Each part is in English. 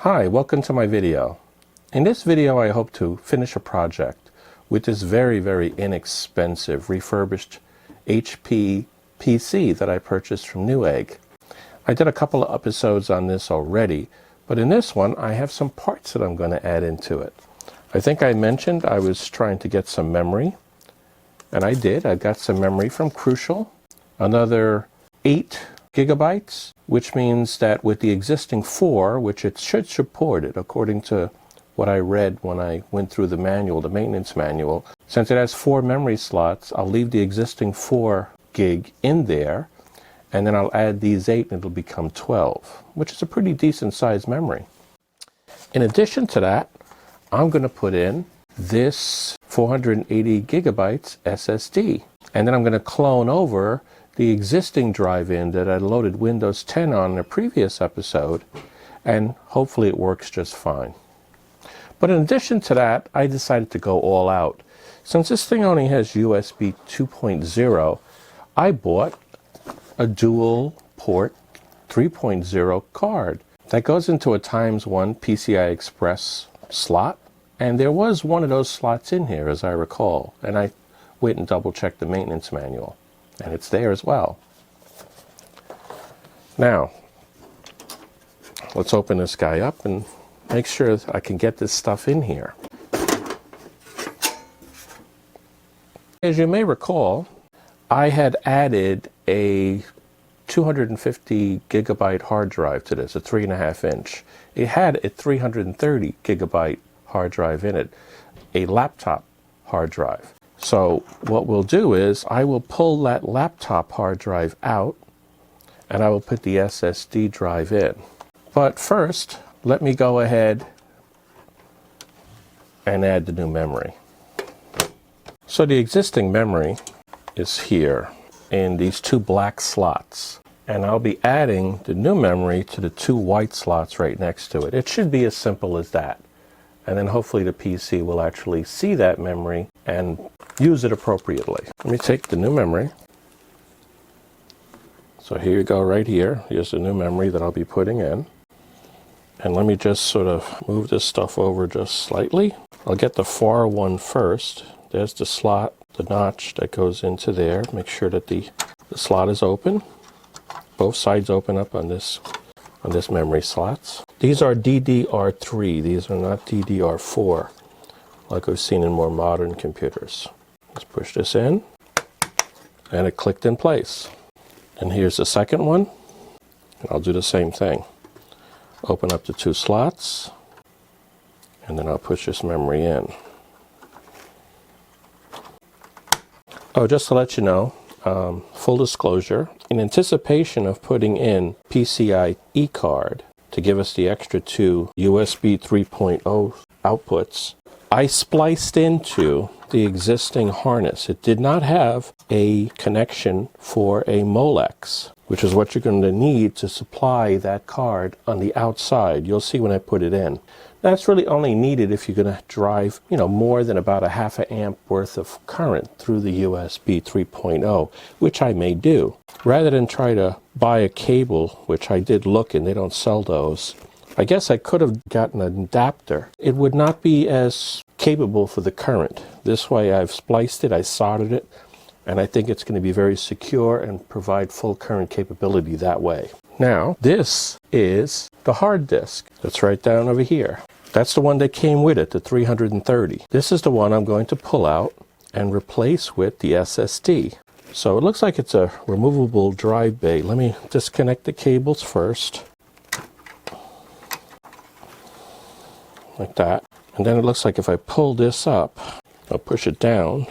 Hi, welcome to my video. In this video I hope to finish a project with this very inexpensive refurbished HP PC that I purchased from NewEgg. I did a couple of episodes on this already, but in this one I have some parts that I'm going to add into it. I think I mentioned I was trying to get some memory, and I did. I got some memory from Crucial, another 8 gigabytes, which means that with the existing 4, which it should support it according to what I read when I went through the manual, the maintenance manual, since it has 4 memory slots, I'll leave the existing 4 gig in there, and then I'll add these 8 and it'll become 12, which is a pretty decent sized memory. In addition to that, I'm going to put in this 480 gigabytes SSD, and then I'm going to clone over the existing drive-in that I loaded Windows 10 on in a previous episode, and hopefully it works just fine. But in addition to that, I decided to go all out. Since this thing only has USB 2.0, I bought a dual port 3.0 card that goes into a ×1 PCI Express slot, and there was one of those slots in here as I recall, and I went and double checked the maintenance manual, and it's there as well. Now let's open this guy up and make sure I can get this stuff in here. As you may recall, I had added a 250 gigabyte hard drive to this, a 3.5 inch. It had a 330 gigabyte hard drive in it, a laptop hard drive. So what we'll do is I will pull that laptop hard drive out and I will put the SSD drive in. But first, let me go ahead and add the new memory. So the existing memory is here in these 2 black slots, and I'll be adding the new memory to the 2 white slots right next to it. It should be as simple as that, and then hopefully the PC will actually see that memory and use it appropriately. Let me take the new memory. So here you go, right here. Here's the new memory that I'll be putting in. And let me just sort of move this stuff over just slightly. I'll get the far one first. There's the slot, the notch that goes into there. Make sure that the slot is open. Both sides open up on this memory slots. These are DDR3. These are not DDR4, like we've seen in more modern computers. Let's push this in, and it clicked in place. And here's the second one, and I'll do the same thing. Open up the 2 slots, and then I'll push this memory in. Oh, just to let you know, full disclosure, in anticipation of putting in PCIe card to give us the extra 2 USB 3.0 outputs, I spliced into the existing harness. It did not have a connection for a Molex, which is what you're going to need to supply that card on the outside. You'll see when I put it in. That's really only needed if you're going to drive, more than about a ½ amp worth of current through the USB 3.0, which I may do. Rather than try to buy a cable, which I did look and they don't sell those, I guess I could have gotten an adapter. It would not be as capable for the current. This way I've spliced it, I soldered it, and I think it's going to be very secure and provide full current capability that way. Now, this is the hard disk that's right down over here. That's the one that came with it, the 330. This is the one I'm going to pull out and replace with the SSD. So it looks like it's a removable drive bay. Let me disconnect the cables first. Like that. And then it looks like if I pull this up, I'll push it down,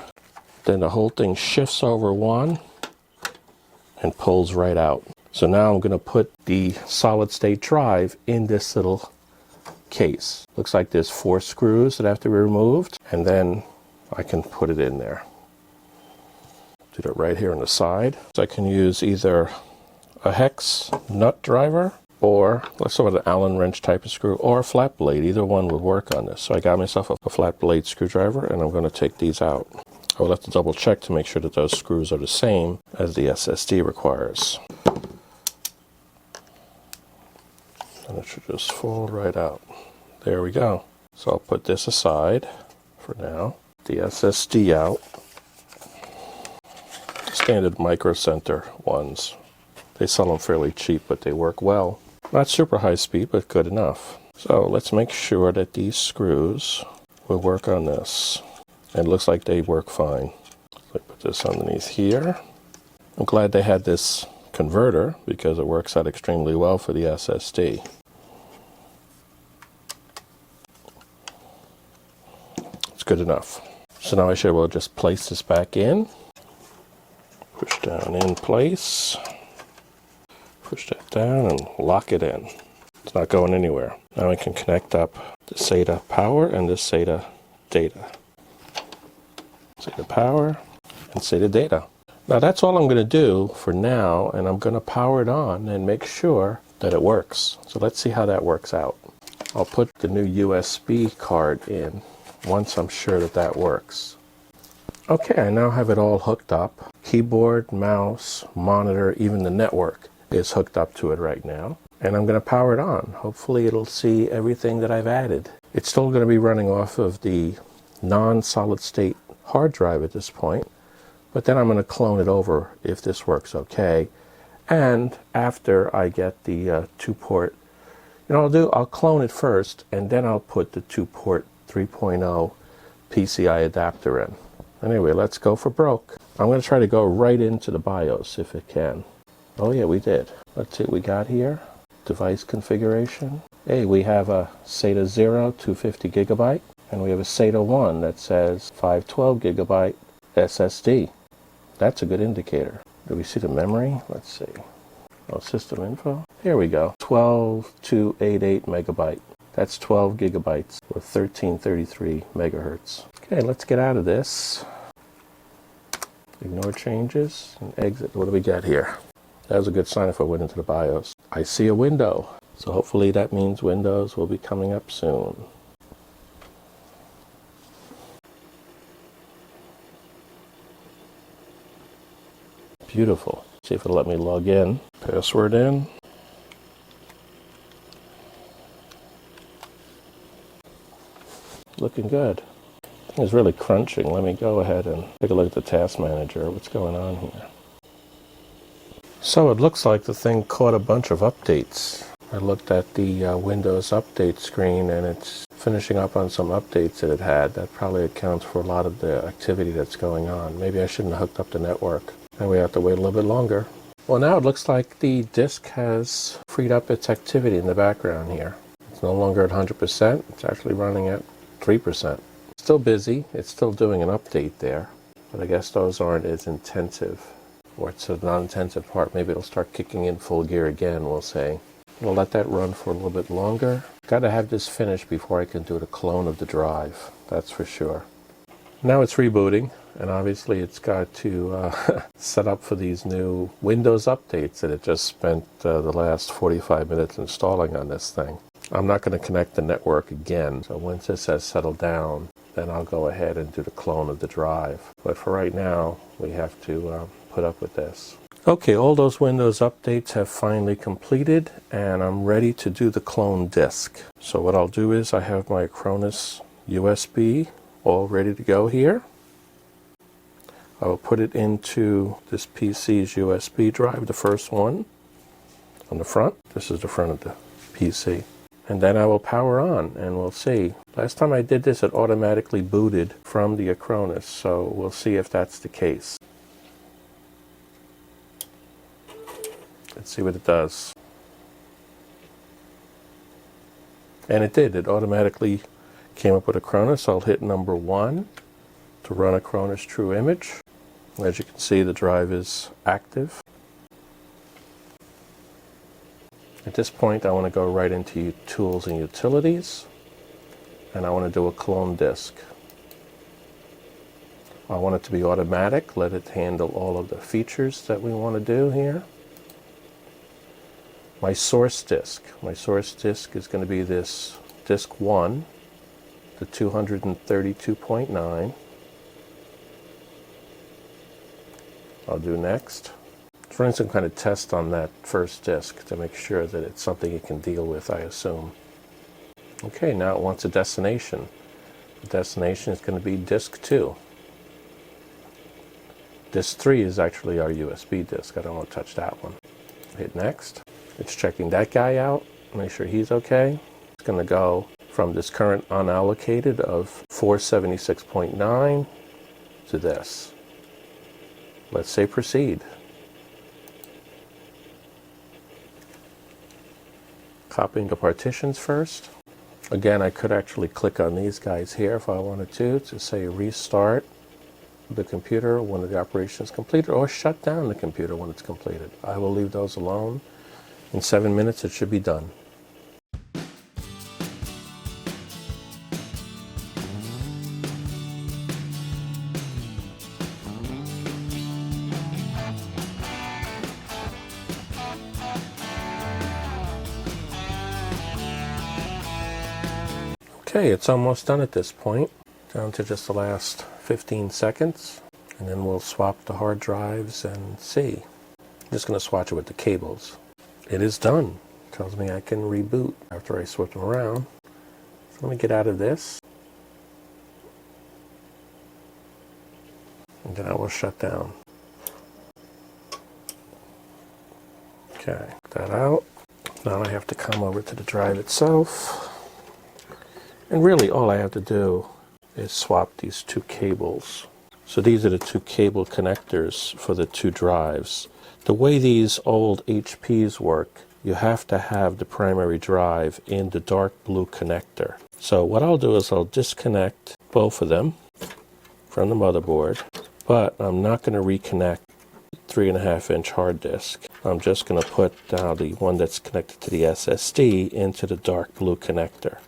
then the whole thing shifts over one and pulls right out. So now I'm going to put the solid state drive in this little case. Looks like there's 4 screws that have to be removed, and then I can put it in there. Do that right here on the side. So I can use either a hex nut driver, or let's go with an Allen wrench type of screw, or a flat blade. Either one would work on this. So I got myself a flat blade screwdriver, and I'm going to take these out. I will have to double check to make sure that those screws are the same as the SSD requires. And it should just fall right out. There we go. So I'll put this aside for now. The SSD out. Standard Micro Center ones. They sell them fairly cheap, but they work well. Not super high speed, but good enough. So let's make sure that these screws will work on this. And it looks like they work fine. So I put this underneath here. I'm glad they had this converter because it works out extremely well for the SSD. It's good enough. So now I should well just place this back in. Push down in place. Push that down and lock it in. It's not going anywhere. Now I can connect up the SATA power and the SATA data. SATA power and SATA data. Now that's all I'm going to do for now, and I'm going to power it on and make sure that it works. So let's see how that works out. I'll put the new USB card in once I'm sure that that works. Okay, I now have it all hooked up. Keyboard, mouse, monitor, even the network is hooked up to it right now. And I'm going to power it on. Hopefully it'll see everything that I've added. It's still going to be running off of the non-solid state hard drive at this point. But then I'm going to clone it over if this works okay. And after I get the 2-port, I'll clone it first, and then I'll put the 2-port 3.0 PCI adapter in. Anyway, let's go for broke. I'm going to try to go right into the BIOS if it can. Oh yeah, we did. Let's see what we got here. Device configuration. Hey, we have a SATA 0, 250 gigabyte, and we have a SATA 1 that says 512 gigabyte SSD. That's a good indicator. Do we see the memory? Let's see. Oh, system info. Here we go. 12288 megabyte. That's 12 gigabytes or 1333 megahertz. Okay, let's get out of this. Ignore changes and exit. What do we got here? That was a good sign if I went into the BIOS. I see a window. So hopefully that means Windows will be coming up soon. Beautiful. See if it'll let me log in. Password in. Looking good. It's really crunching. Let me go ahead and take a look at the task manager. What's going on here? So it looks like the thing caught a bunch of updates. I looked at the Windows update screen, and it's finishing up on some updates that it had. That probably accounts for a lot of the activity that's going on. Maybe I shouldn't have hooked up the network. And we have to wait a little bit longer. Well, now it looks like the disk has freed up its activity in the background here. It's no longer at 100%. It's actually running at 3%. Still busy. It's still doing an update there. But I guess those aren't as intensive. Or it's a non-intensive part. Maybe it'll start kicking in full gear again, we'll say. We'll let that run for a little bit longer. Got to have this finished before I can do the clone of the drive. That's for sure. Now it's rebooting. And obviously it's got to set up for these new Windows updates that it just spent the last 45 minutes installing on this thing. I'm not going to connect the network again. So once this has settled down, then I'll go ahead and do the clone of the drive. But for right now, we have to put up with this. Okay, all those Windows updates have finally completed, and I'm ready to do the clone disk. So what I'll do is I have my Acronis USB all ready to go here. I will put it into this PC's USB drive, the first one on the front. This is the front of the PC. And then I will power on, and we'll see. Last time I did this, it automatically booted from the Acronis, so we'll see if that's the case. Let's see what it does. And it did. It automatically came up with Acronis. I'll hit number 1 to run Acronis True Image. As you can see, the drive is active. At this point, I want to go right into Tools and Utilities, and I want to do a clone disk. I want it to be automatic, let it handle all of the features that we want to do here. My source disk is going to be this disk 1, the 232.9. I'll do next. It's running some kind of test on that first disk to make sure that it's something it can deal with, I assume. Okay, now it wants a destination. The destination is going to be disk 2. Disk 3 is actually our USB disk. I don't want to touch that one. Hit next. It's checking that guy out. Make sure he's okay. It's going to go from this current unallocated of 476.9 to this. Let's say proceed. Copying the partitions first. Again, I could actually click on these guys here if I wanted to say restart the computer when the operation is completed, or shut down the computer when it's completed. I will leave those alone. In 7 minutes it should be done. Okay, it's almost done at this point. Down to just the last 15 seconds. And then we'll swap the hard drives and see. I'm just going to swatch it with the cables. It is done. It tells me I can reboot after I switch them around. So let me get out of this. And then I will shut down. Okay, get that out. Now I have to come over to the drive itself. And really all I have to do is swap these two cables. So these are the two cable connectors for the two drives. The way these old HPs work, you have to have the primary drive in the dark blue connector. So what I'll do is I'll disconnect both of them from the motherboard, but I'm not going to reconnect the 3.5-inch hard disk. I'm just going to put the one that's connected to the SSD into the dark blue connector.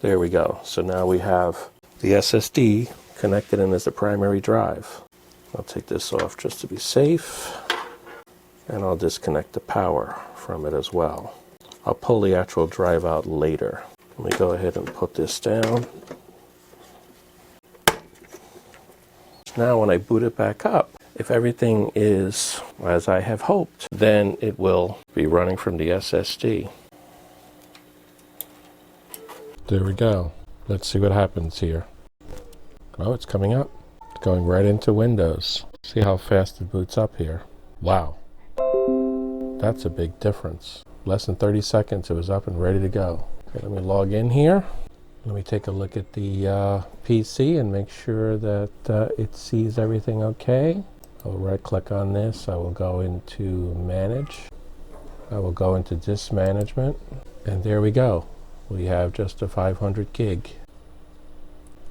There we go. So now we have the SSD connected in as the primary drive. I'll take this off just to be safe, and I'll disconnect the power from it as well. I'll pull the actual drive out later. Let me go ahead and put this down. Now when I boot it back up, if everything is as I have hoped, then it will be running from the SSD. There we go. Let's see what happens here. Oh, it's coming up. It's going right into Windows. See how fast it boots up here. Wow. That's a big difference. Less than 30 seconds, it was up and ready to go. Okay, let me log in here. Let me take a look at the PC and make sure that it sees everything okay. I'll right click on this. I will go into Manage. I will go into Disk Management. And there we go. We have just a 500 gig.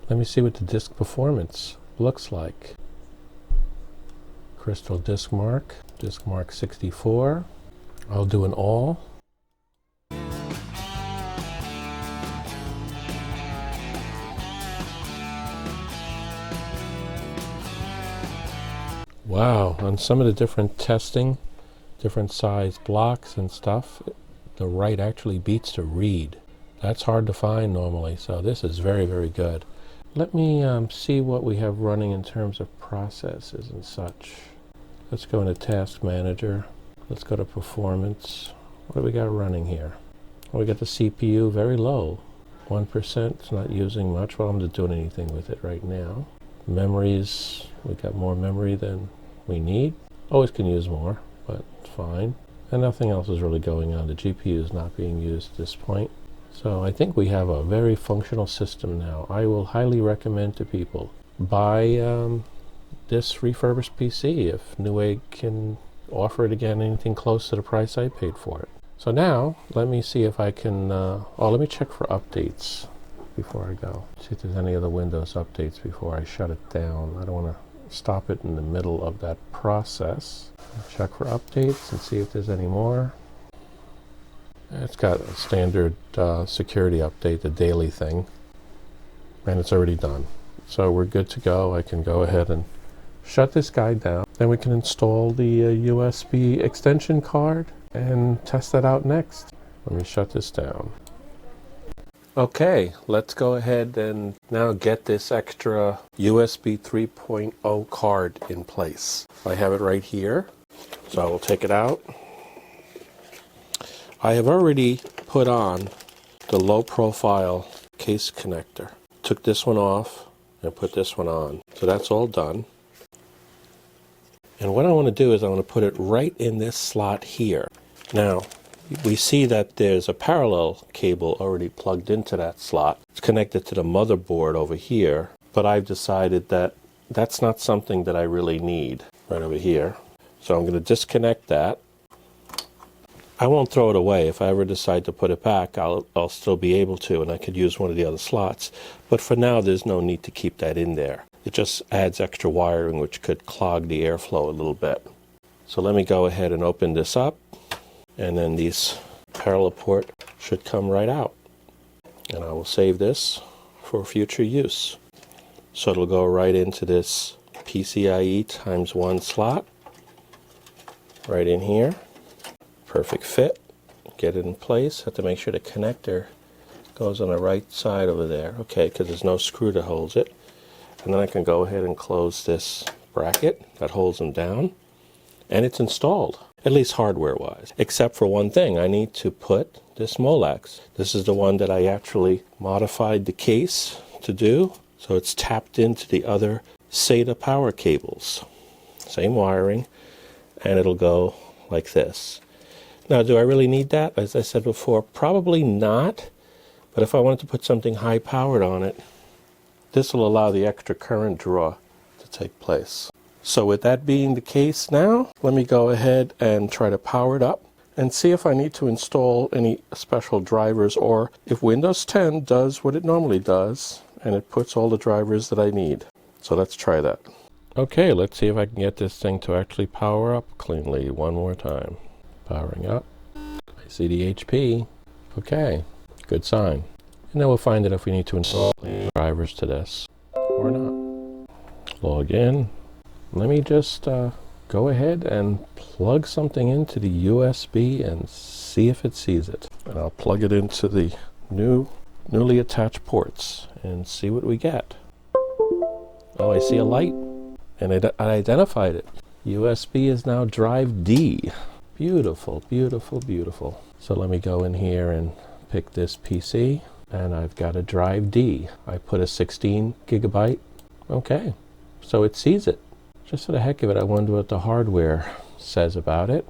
Let me see what the disk performance looks like. Crystal disk mark 64. I'll do an all. Wow, on some of the different testing, different size blocks and stuff, the write actually beats the read. That's hard to find normally, so this is very, very good. Let me see what we have running in terms of processes and such. Let's go into Task Manager. Let's go to Performance. What do we got running here? Well, we got the CPU very low. 1%, it's not using much. Well, I'm not doing anything with it right now. Memories, we got more memory than we need. Always can use more, but it's fine. And nothing else is really going on. The GPU is not being used at this point. So I think we have a very functional system now. I will highly recommend to people buy this refurbished PC if Newegg can offer it again anything close to the price I paid for it. So now let me see if I can let me check for updates before I go. See if there's any other Windows updates before I shut it down. I don't want to stop it in the middle of that process. Check for updates and see if there's any more. It's got a standard security update, the daily thing, and it's already done. So we're good to go. I can go ahead and shut this guy down. Then we can install the USB extension card and test that out next. Let me shut this down. Okay, let's go ahead and now get this extra USB 3.0 card in place. I have it right here. So I will take it out. I have already put on the low profile case connector. Took this one off and put this one on. So that's all done. And what I want to do is I want to put it right in this slot here. Now, we see that there's a parallel cable already plugged into that slot. It's connected to the motherboard over here, but I've decided that that's not something that I really need right over here. So I'm going to disconnect that. I won't throw it away. If I ever decide to put it back, I'll still be able to, and I could use one of the other slots. But for now, there's no need to keep that in there. It just adds extra wiring, which could clog the airflow a little bit. So let me go ahead and open this up, and then this parallel port should come right out. And I will save this for future use. So it'll go right into this PCIe ×1 slot, right in here. Perfect fit. Get it in place. Have to make sure the connector goes on the right side over there. Okay, because there's no screw that holds it. And then I can go ahead and close this bracket that holds them down. And it's installed, at least hardware-wise. Except for one thing, I need to put this Molex. This is the one that I actually modified the case to do. So it's tapped into the other SATA power cables. Same wiring. And it'll go like this. Now, do I really need that? As I said before, probably not. But if I wanted to put something high-powered on it, this will allow the extra current draw to take place. So with that being the case now, let me go ahead and try to power it up and see if I need to install any special drivers, or if Windows 10 does what it normally does and it puts all the drivers that I need. So let's try that. Okay, let's see if I can get this thing to actually power up cleanly one more time. Powering up. I see the HP. Okay, good sign. And then we'll find out if we need to install any drivers to this or not. Log in. Let me just go ahead and plug something into the USB and see if it sees it. And I'll plug it into the newly attached ports and see what we get. Oh, I see a light, and I identified it. USB is now drive D. Beautiful, beautiful, beautiful. So let me go in here and pick this PC, and I've got a drive D. I put a 16 gigabyte. Okay, so it sees it. Just for the heck of it, I wonder what the hardware says about it.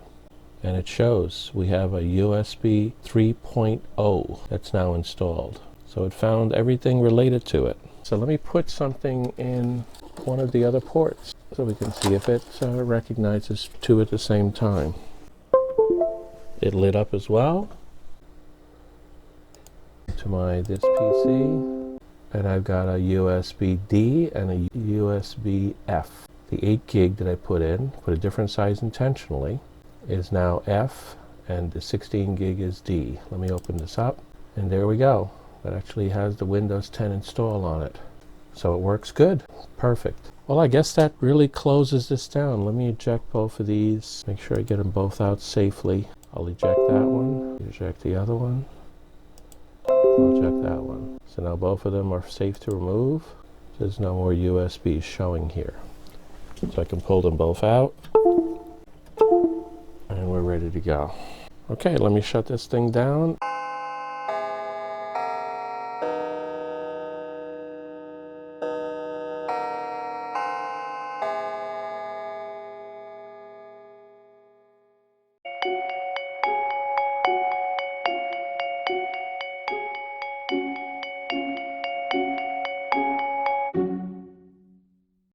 And it shows we have a USB 3.0 that's now installed. So it found everything related to it. So let me put something in one of the other ports so we can see if it recognizes two at the same time. It lit up as well to this PC, and I've got a USB D and a USB F. The 8 gig that I put a different size intentionally, is now F, and the 16 gig is D. Let me open this up, and there we go. That actually has the Windows 10 install on it. So it works good. Perfect. Well, I guess that really closes this down. Let me eject both of these. Make sure I get them both out safely. I'll eject that one, eject the other one, I'll eject that one. So now both of them are safe to remove. There's no more USBs showing here. So I can pull them both out, and we're ready to go. Okay, let me shut this thing down.